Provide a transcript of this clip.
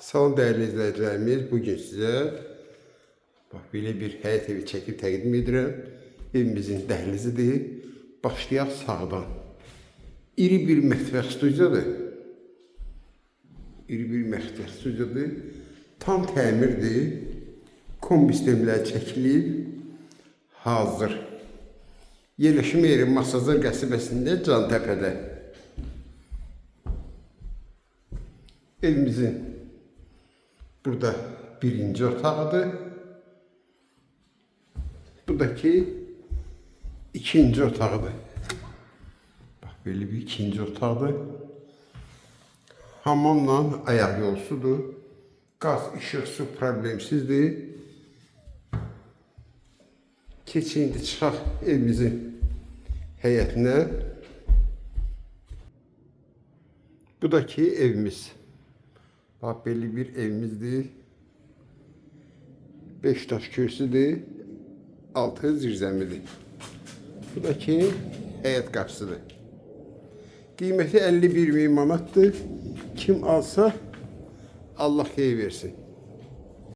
Salam değerli izleyicilerimiz, bugün size böyle bir həyət evi çəkib təqdim edirəm. Evimizin dəhlizidir. Başlayaq sağdan. İri bir mətbəx studiyadır. İri bir mətbəx studiyadır. Tam təmirdir. Kombi sistemlər çəkilib. Hazır. Yerləşmə yeri Masazır qəsəbəsində Cantəpədə. Evimizin burada birinci otağıdır. Buradaki ikinci otağıdır. Bak böyle bir ikinci otağıdır. Hamamla ayak yolsudur. Gaz, ışık, su problemsizdir. Keçin çıxaq evimizin həyətinə. Buradaki evimiz. Bak belli bir evimizdir. 5 daş kürsüdür. Altı zirzəmidir. Buradaki həyət qapısıdır. Qiyməti 51.000 manatdır. Kim alsa Allah xeyir versin.